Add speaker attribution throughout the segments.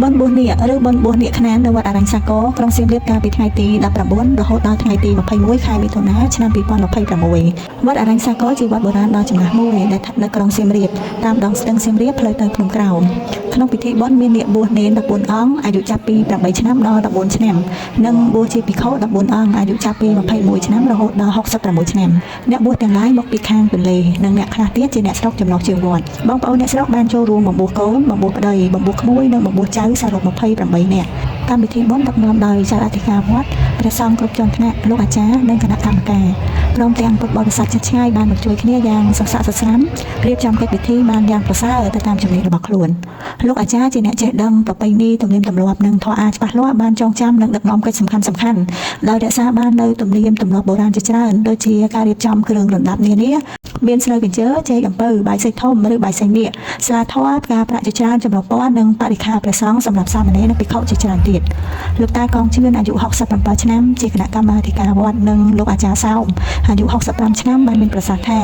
Speaker 1: បនបួសនេះឬបនបួសនេះខ្នាននៅវត្តអរញ្ញសាគរក្រុងសៀមរាបកាលពីថ្ងៃទី19រហូតដល់ថ្ងៃទី21ខែមិថុនាឆ្នាំ2026វត្តអរញ្ញសាគរជាវត្តបុរាណដ៏ចំណាស់មួយដែលស្ថិតនៅក្រុងសៀមរាបតាមដងស្ទឹងសៀមរាបផ្លូវទៅភ្នំក្រោមក្នុងពិធីបុណ្យមាននាគបួសនេន14អង្គអាយុចាប់ពី8ឆ្នាំដល់14ឆ្នាំនិងបួសជាភិក្ខុ14អង្គអាយុចាប់ពី21ឆ្នាំរហូតដល់66ឆ្នាំអ្នកបួសទាំងឡាយមកពីខាងទន្លេនិងអ្នកខ្លះទៀតជាអ្នកស្រុកចំណុះជើងវត្តបងប្អូនអ្នកស្រុកបានចូលរួមបំពោះកូនបំពោះប្តីបំពោះក្មួយនិងបំពោះចៅសរុប28នាក់កម្មវិធីបុណ្យដឹកនាំដោយចៅអធិការវត្តព្រះសង្ឃគ្រប់ជាន់ថ្នាក់លោកអាចារ្យនិងគណៈកម្មការព្រមទាំងពុទ្ធបរិស័ទជិតឆ្ងាយបានមកជួយគ្នាយ៉ាងសស្រាក់សស្រាំរៀបចំកិច្ចពិធីបានយ៉ាងប្រសើរទៅតាមជំនាញរបស់ខ្លួនលោកអាចារ្យជាអ្នកចេះដឹងប្រពៃណីទំនៀមទម្លាប់និងធម៌អាច្បាស់លាស់បានចងចាំនិងដឹកនាំកិច្ចសំខាន់ៗដោយរក្សាបាននូវទំនៀមទម្លាប់បុរាណជាច្រើនដូចជាការរៀបចំគ្រឿងរណ្ដាប់នានាមានស្រូវកញ្ជើចេកអំពៅបាយសេកធំឬបាយសេកនាគស្លាធម៌ផ្កាប្រាក់ជាច្រើនចម្រុះពណ៌និងបរិក្ខារព្រះសង្ឃសម្រាប់សាមណេរនិងភិក្ខុជាច្រើនទៀតលោកតាកងជឿនអាយុ67ឆ្នាំជាគណៈកម្មាធិការវត្តនិងលោកអាចារ្យសោមអាយុ65ឆ្នាំបានមានប្រសាសន៍ថា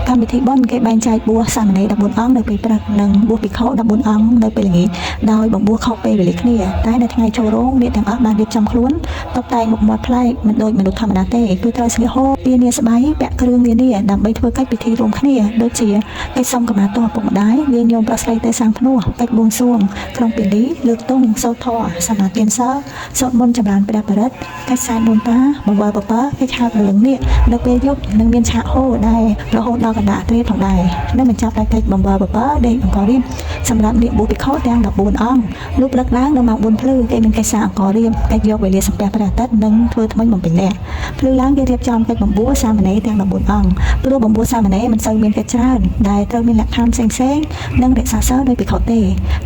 Speaker 1: កម្មវិធីបុណ្យគេបែងចែកបួសសាមណេរ14អង្គនៅពេលព្រឹកនិងបួសភិក្ខុ14អង្គនៅពេលល្ងាចដោយបំបួសខុសពេលវេលាគ្នាតែនៅថ្ងៃចូលរោងអ្នកទាំងអស់បានរៀបចំខ្លួនតុបតែងមុខមាត់ប្លែកមិនដូចមនុស្សធម្មតាទេគឺត្រូវស្លៀកហូលពានាស្បៃពាក់គ្រឿងនានាដើម្បីធ្វើកិច្ចពិធីរួមគ្នាដូចជាកិច្ចសុំខមាទោសពុកម្ដាយលាញោមប្រស្រីទៅសាងភ្នោះកិច្ចបួងសួងក្នុងពិធីលើកទង់សូត្រធម៌សមាទានសិលសូត្រមន្តចម្រើនព្រះបរិត្តកិច្ចសែនដូនតាបង្វិលពពើកិច្ចហៅព្រលឹងនេះនៅពេលយប់នឹងមានឆាកហូរដែររហូតដល់កណ្ដាលទ្រាផងដែរនិងបញ្ចប់ដោយកិច្ចបង្វិលពពើដេកអង្គរៀបសម្រាប់នាគបួសភិក្ខុទាំង14អង្គលុះព្រឹកឡើងនៅម៉ោង4ភ្លឺគេមានកិច្ចសាអង្គរៀបកិច្ចយកវេលាសំពះព្រះអាទិត្យនិងធ្វើថ្មិញបំពេញលះភ្លឺឡើងគេរៀបចំកិច្ចបំបួសសាមណេរទាំង14អង្គព្រោះបំបួសសាមណេរមិនសូវមានកិច្ចច្រើនដែលត្រូវមានលក្ខខណ្ឌផ្សេងៗនិងរក្សាសីលដោយភិក្ខុទេ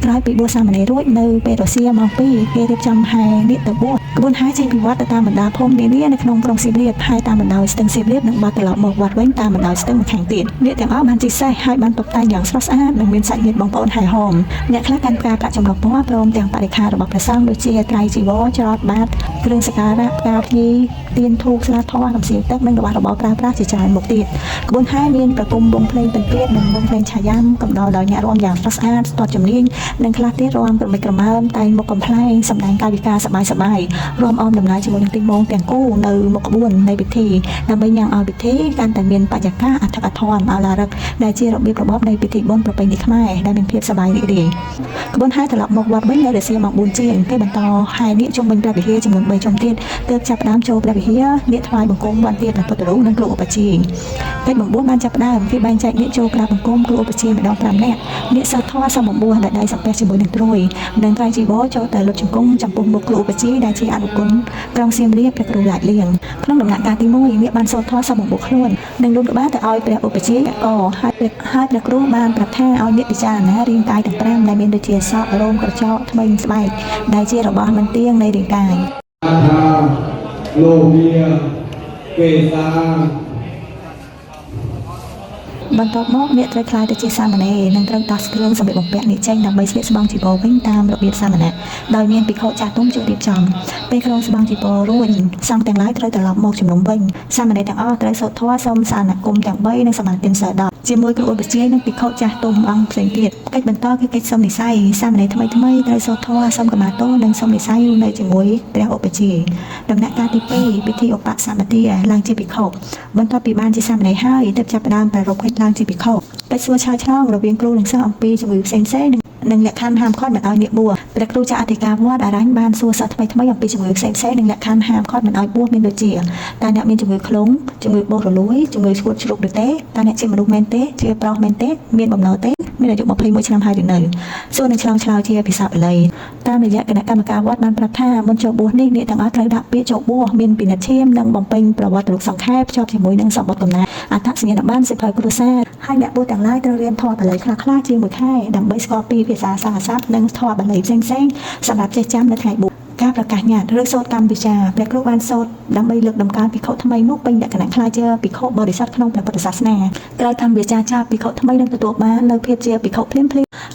Speaker 1: ក្រោយពីបួសសាមណេររួចនៅពេលរសៀលម៉ោង2គេរៀបចំហែនាគទៅបួសក្បួនហែចេញពីវត្តទៅតាមបណ្ដាភូមិនានានៅក្នុងក្រុងសៀមរាបហើយតាមបណ្ដោយស្ទឹងសៀមរាបនិងបាត់ត្រឡប់មកវត្តវិញតាមបណ្ដោយស្ទឹងម្ខាងទៀតនាគទាំងអស់បានជិះសេះហើយបានតុបតែងយ៉ាងស្រស់ស្អាតនិងមានសាច់ញាតិបងប្អូនហែហោមអ្នកខ្លះកាន់ផ្កាប្រាក់ចម្រុះពណ៌ព្រមទាំងបរិក្ខាររបស់ព្រះសង្ឃដូចជាត្រៃជីវរច្រត់បាតគ្រឿងសក្ការៈផ្កាភ្ញីទៀនធូបស្លាធម៌កំសៀវទឹកនិងរបស់របរប្រើប្រាស់ជាច្រើនមុខទៀតក្បួនហែមានប្រគំវង់ភ្លេងពិណពាទ្យនិងវង់ភ្លេងឆាយ៉ាំកំដរដោយអ្នករាំយ៉ាងស្រស់ស្អាតស្ទាត់ជំនាញនិងខ្លះទៀតរាំក្រមិចក្រមើមតែងមុខកំ ប្លែងសម្ដែងកាយវិការសប្បាយៗរួមអមដំណើរជាមួយនឹងទីមងទាំងគូនៅមុខក្បួននៃពិធីដើម្បីញ៉ាំឲ្យពិធីកាន់តែមានបរិយាកាសអធិកអធមអឡារឹកដែលជារបៀបរបបនៃពិធីបុណ្យប្រពៃណីខ្មែរដែលមានភាពសប្បាយរីករាយក្បួនហែត្រឡប់មកវត្តវិញនៅរសៀលម៉ោង 4 ជាងគេបន្តហែនាគជុំវិញព្រះវិហារចំនួន 3 ជុំទៀតទើបចាប់ផ្ដើមចូលព្រះវិហារនាគថ្វាយបង្គំវត្តទៀតនៅពុទ្ធរូបនិងគ្រូឧបជាកិច្ចបំពោះបានចាប់ផ្ដើមគេបែងចែកនាគចូលក្រាបបង្គំគ្រូឧបជាម្ដង 5 នាក់នាគសិទ្ធធម៌សំបំពោះដែលដៃសំពះជាមួយនឹងត្រួយនិងត្រៃជីវរចូលទៅលុតជង្គង់ចំពោះមុខគ្រូឧបជាដែលជាអនុគុណក្រុងសៀមរាបព្រះគ្រូឡាច់លៀងក្នុងដំណាក់កាលទី 1 នាគបានសូត្រធម៌សំបំពោះខ្លួននិងលូនក្បាលទៅឲ្យព្រះឧបជាកហើយព្រះគ្រូបានប្រាប់ថាឲ្យនាគពិចារណារាងកាយទាំង 5ដែលមានដូចជាសក់រោមក្រចកធ្មេញស្បែកដែលជារបស់មិនទៀងនៃរាងកាយលោភាកេសាបន្ទាប់មកអ្នកត្រូវខ្លាយទៅជាសាមណេរនិងត្រូវដោះគ្រឿងសម្លៀកបំពាក់នេះចេញដើម្បីស្លៀកស្បង់ជីវរវិញតាមរបៀបសាមណៈដោយមានភិក្ខុចាស់ទុំជួយរៀបចំពេលក្រុងស្បង់ជីវររួចសង្ឃទាំងឡាយត្រូវត្រឡប់មកជំនុំវិញសាមណេរទាំងអស់ត្រូវសូត្រធម៌សូមសានគមទាំង 3 និងសមាទិនសិល10ជាមួយគ្រូឧបជានិងភិក្ខុចាស់ទុំអង្គផ្សេងទៀតកិច្ចបន្តគឺកិច្ចសុំនិស្ស័យសាមណេរថ្មីត្រូវសូត្រធម៌សូមខមាទោសនិងសុំនិស្ស័យនៅជាមួយព្រះឧបជាដំណាក់កាលទី 2 ពិធីឧបសម្បទាឡើងជាភិក្ខុបន្ទាប់ពីបានជាសាមណេរហើយទើបចាប់ផ្ដើមប្រារព្ធកិច្ចឡើងជាភិក្ខុកិច្ចសួរឆ្លើយឆ្លងរវាងគ្រូនិងសិស្សអំពីជំងឺផ្សេងៗនិងលក្ខខណ្ឌហាមឃាត់មិនឲ្យនាគបួសព្រះគ្រូចាស់អធិការវត្តអរញ្ញបានសួរសិស្សថ្មីអំពីជំងឺផ្សេងៗនិងលក្ខខណ្ឌហាមឃាត់មិនឲ្យបួសមានដូចជាតើអ្នកមានជំងឺខ្លុងជំងឺបោះរលួយជំងឺឈួតជ្រុកឬទេតើអ្នកជាមនុស្សមែនទេជាប្រុសមែនទេមានបំណុលទេមានអាយុ21ឆ្នាំហើយឬនៅសួរនឹងឆ្លងឆ្លើយជាភាសាបាលីតាមរយៈគណៈកម្មការវត្តបានប្រាប់ថាមុនចូលបួសនេះអ្នកទាំងអស់ត្រូវដាក់ពាក្យចូលបួសមានពិនិត្យឈាមនិងបំពេញប្រវត្តិរូបសង្ខេបភ្ជាប់ជាមួយនឹងសម្បត្តិកំណត់អត្តសញ្ញាណប័ណ្ណសិភៅគ្រួសារហើយអ្នកបួសទាំងឡាយត្រូវរៀនធម៌បាលីខ្លះៗជាង1 ខែដើម្បីស្គាល់ពីភាសាសាស័ព្ទនិងធម៌បាលីផ្សេងៗសម្រាប់ចេះចាំនៅថ្ងៃបួស ការប្រកាសញាតឬសូត្រកម្មវិជាព្រះគ្រូបានសូត្រដើម្បីលើកដំកើងភិក្ខុថ្មីនោះពេញលក្ខណៈខ្លាចជាភិក្ខុបរិស័ទក្នុងព្រះពុទ្ធសាសនាក្រោយកម្មវិជាចប់ភិក្ខុថ្មីនឹងទទួលបាននៅភាពជាភិក្ខុភ្លាម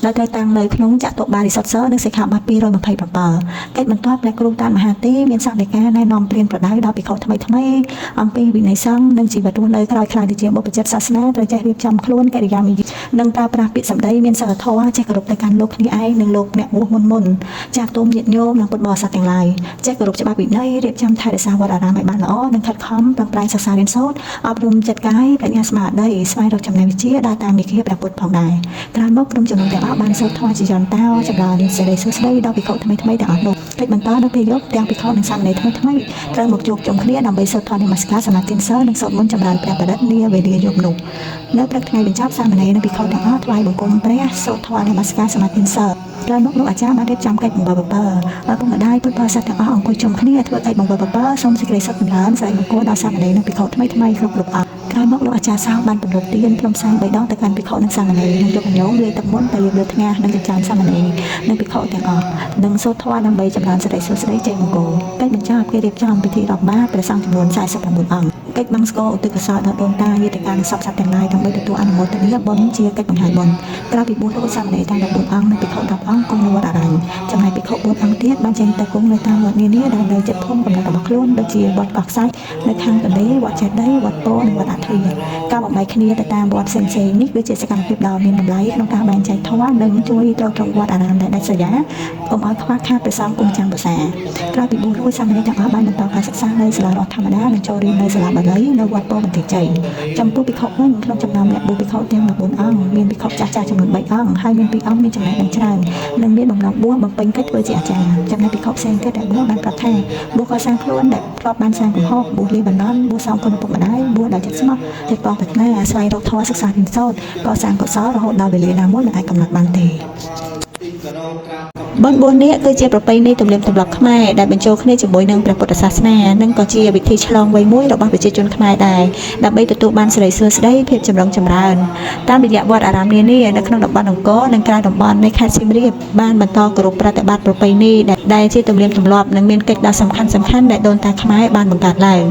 Speaker 1: ដោយត្រូវតាំងនៅក្នុងចតុបារិស័ទសនិងសិក្ខាបទ227កិច្ចបន្ទាប់ព្រះគ្រូតាមមហាទេមានសង្ឃដីកាណែនាំព្រានប្រដៅដល់ភិក្ខុថ្មីអំពីវិន័យសង្ឃនិងជីវិតរស់នៅក្រោយខ្លាចទៅជាបុព្វជិតសាសនាត្រូវចេះរៀបចំខ្លួនកិរិយាមារយាទនិងប្រើប្រាស់ពាក្យសម្ដីមានសិលធម៌ចេះគោរពទៅកាន់លោកគ្នាឯងនិងលោកអ្នកបួសមុនចាស់ទុំញាតិញោមនិងពុទ្ធបរិស័ទទាំងឡាយចេះគោរពច្បាប់វិន័យរៀបចំថែរក្សាវត្តអារាមឲ្យបានល្អនិងខិតខំប្រឹងប្រែងសិក្សារៀនសូត្រអប់រំចិត្តកាយប្រាជ្ញាស្មារតីស្វែងរកចំណេះវិជ្ជាដើរតាមមាគ៌ាព្រះពុទ្ធផងដែរក្រោយមកក្រុមជំនុំទាំងអស់បានសូត្រធម៌ជាយន្តតោចម្រើនសេចក្តីសុខស្ដីដល់ភិក្ខុថ្មីទាំងអស់នោះកិច្ចបន្តនៅពេលយប់ទាំងភិក្ខុនិងសាមណេរថ្មីត្រូវមកជួបជុំគ្នាដើម្បីសូត្រធម៌នមស្ការសមាធិសិលនិងសូត្រមន្តចម្រើនព្រះបរិត្តនាវេលាយប់នោះនៅព្រឹកថ្ងៃបញ្ចប់សាមណេរនិងភិក្ខុទាំងអស់ថ្វាយបង្គំព្រះសូត្រធម៌នមស្ការសមាធិសិលក្រោយមកលោកអាចារ្យបានរៀបចំកិច្ចបង្វិលពពើហើយពុកម្ដាយពុទ្ធបរិស័ទទាំងអស់អង្គុយជុំគ្នាធ្វើកិច្ចបង្វិលពពើសូមសេចក្តីសុខចម្រើនសិរីមង្គលដល់សាមណេរនិងភិក្ខុថ្មីគ្រប់អង្គក្រោយមកលោកអាចារ្យសោបានប្រមូលទានព្រមសែង3ដងទៅកាន់ភិក្ខុនិងសាមណេរនិងយកញោមលាយទឹកមន្តទៅលើថ្ងាសនិងចិញ្ចើមសាមណេរនិងភិក្ខុទាំងអស់និងសូត្រធម៌ដើម្បីចម្រើនសិរីសុខស្ដីជ័យមង្គលកិច្ចបញ្ចប់គេរៀបចំពិធីរាប់បាតព្រះសង្ឃចំនួន49អង្គកិច្ចបង្សុកោឧទ្ទិសកុសលដល់ដូនតាយាតិកានិងសពសត្វទាំងឡាយដើម្បីទទួលអនុមោទនាបុណ្យជាកិច្ចបង្ហាញបុណ្យក្រោយពីបួសលោកសាមណេរទាំង14អង្គនិងភិក្ខុ10អង្គគង់នៅវត្តអារាមចំណែកភិក្ខុ4អង្គទៀតបានចេញទៅគង់នៅតាមវត្តនានាដែលនៅជិតភូមិកំណើតរបស់ខ្លួនដូចជាវត្តកោះខ្សាច់នៅខាងទន្លេវត្តចេតិយវត្តពោនិងវត្តអាទ្រាការបំបីគ្នាទៅតាមវត្តផ្សេងៗនេះគឺជាសកម្មភាពដ៏មានតម្លៃក្នុងការបែងចែកធម៌និងជួយទ្រទ្រង់វត្តអារាមដែលដាច់ស្រយាលកុំឲ្យខ្វះខាតព្រះសង្ឃគង់ចាំប្រសាក្រោយពីបួសរួចសាមណេរទាំងអស់បានបន្តការសិក្សានៅសាលារដ្ឋធម្មតានិងចូលរៀននៅសាលាបាលីនៅវត្តពោបន្ទាយជ័យចំពោះភិក្ខុវិញក្នុងចំណោមអ្នកបួសភិក្ខុទាំង14អង្គមានភិក្ខុចាស់ចំនួន3អង្គហើយមាន2អង្គមានចំណេះដឹងច្រើននិងមានបំណងបួសបំពេញកិច្ចធ្វើជាអាចារ្យចំណែកភិក្ខុផ្សេងទៀតដែលបួសបានប្រាប់ថាបួសក៏សាងខ្លួនដែលធ្លាប់បានសាងកំហុសបួសលីបណ្ដន់បួសសងគុណឪពុកម្ដាយបួសដោយចិត្តស្មោះចិត្តបងប្រាថ្នាស្វែងរកធម៌សិក្សារៀនសូត្រក៏សាងកុសលរហូតដល់វេលាណាមួយមិនអាចកំណត់បានទេបុណ្យបួសនេះគឺជាប្រពៃណីទំនៀមទម្លាប់ខ្មែរដែលបញ្ចូលគ្នាជាមួយនឹងព្រះពុទ្ធសាសនានិងក៏ជាវិធីឆ្លងវ័យមួយរបស់ប្រជាជនខ្មែរដែរដើម្បីទទួលបានសិរីសួស្ដីភាពចម្រុងចម្រើនតាមរយៈវត្តអារាមនានានៅក្នុងតំបន់អង្គរនិងក្រៅតំបន់នៃខេត្តសៀមរាបបានបន្តគោរពប្រតិបត្តិប្រពៃណីដែលជាទំនៀមទម្លាប់និងមានកិច្ចដ៏សំខាន់ដែលដូនតាខ្មែរបានបង្កើតឡើង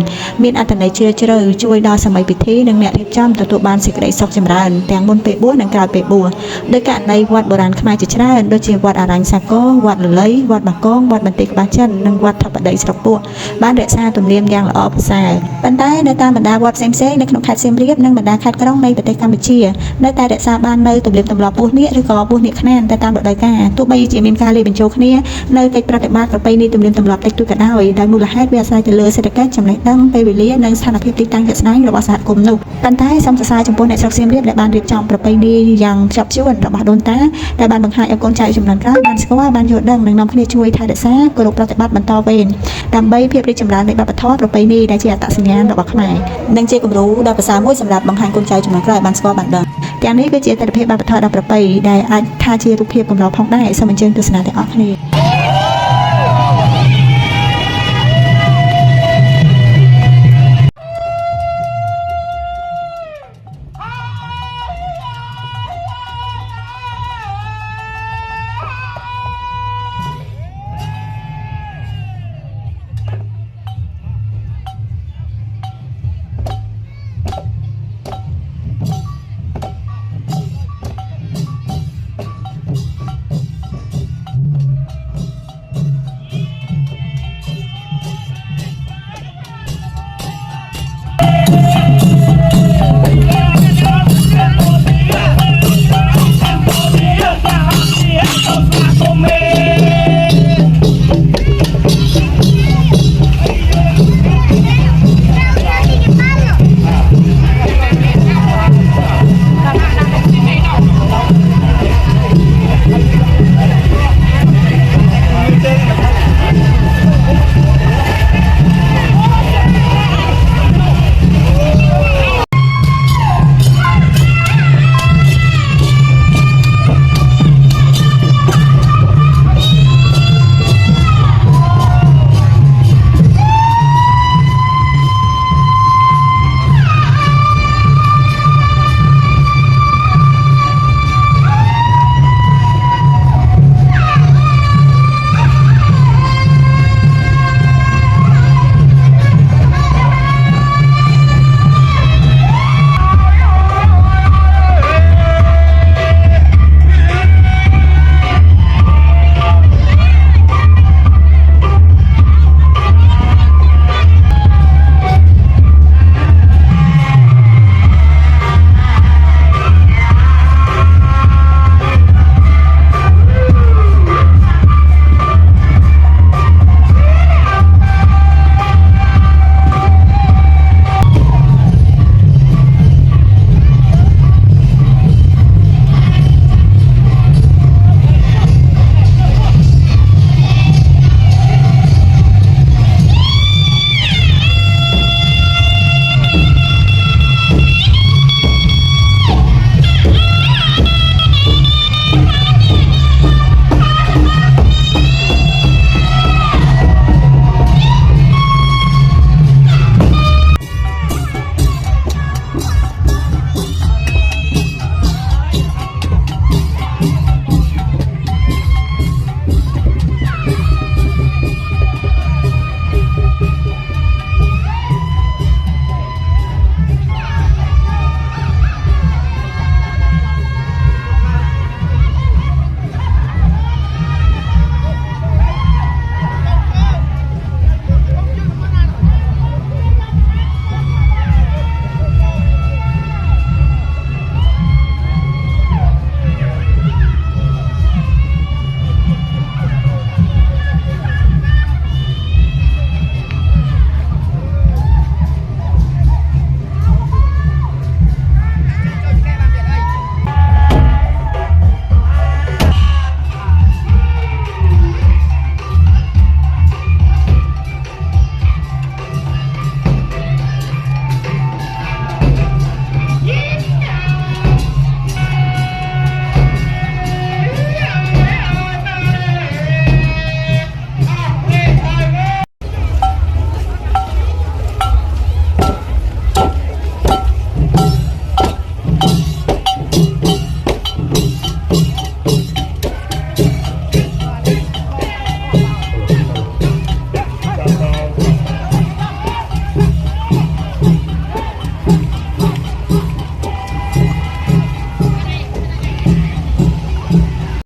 Speaker 1: មានអត្ថន័យជ្រាលជ្រៅជួយដល់សម័យពិធីនិងអ្នករៀបចំទទួលបានសេចក្តីសុខចម្រើនទាំងមុនពេលបួសនិងក្រោយពេលបួសដោយករណីវត្តបុរាណខ្មែរជាច្រើនដូចជាវត្តអរញ្ញសាគរវត្តលលៃវត្តបាកងវត្តបន្ទាយក្បាលចិននិងវត្តថបដីស្រុកពោះបានរក្សាទំនៀមយ៉ាងល្អប្រសើរប៉ុន្តែនៅតាមបណ្ដាវត្តផ្សេងៗនៅក្នុងខេត្តសៀមរាបនិងបណ្ដាខេត្តក្រុងនៃប្រទេសកម្ពុជានៅតែរក្សាបាននៅទំនៀមទម្លាប់បួសនាគឬក៏បួសនាគខ្នានតែតាមរដូវកាលទោះបីជាមានការលាយបញ្ចូលគ្នានៅកិច្ចប្រតិបត្តិប្រពៃណីទំនៀមទម្លាប់តិចតួចក៏ដោយដែលមូលហេតុវាអាស្រ័យទៅលើសេដ្ឋកិច្ចចំណេះដឹងពេលវេលានិងស្ថានភាពទីតាំងជាក់ស្ដែងរបស់សហគមន៍នោះប៉ុន្តែសូមសរសើរចំពោះអ្នកស្រុកសៀមរាបដែលបានរៀបចំប្រពៃណីយ៉ាងខ្ជាប់ខ្ជួនរបស់ដូនតាដែលបានបង្ហាញឲ្យកូនចៅជំនាន់ក្រោយបានស្គាល់បានយល់ដឹងនិងនាំគ្នាជួយថែរក្សាគោរពប្រតិបត្តិបន្តវេនដើម្បីភាពរីកចម្រើននៃវប្បធម៌ប្រពៃណីដែលជាអត្តសញ្ញាណរបស់ខ្មែរនិងជាគំរូដ៏ប្រសើរមួយសម្រាប់បង្ហាញកូនចៅជំនាន់ក្រោយបានស្គាល់បានដឹងទាំងនេះគឺជាទិដ្ឋភាពវប្បធម៌ដ៏ប្រពៃដែលអាចថាជារូបភាពកម្រផងដែរសូមអញ្ជើញទស្សនាទាំងអស់គ្នា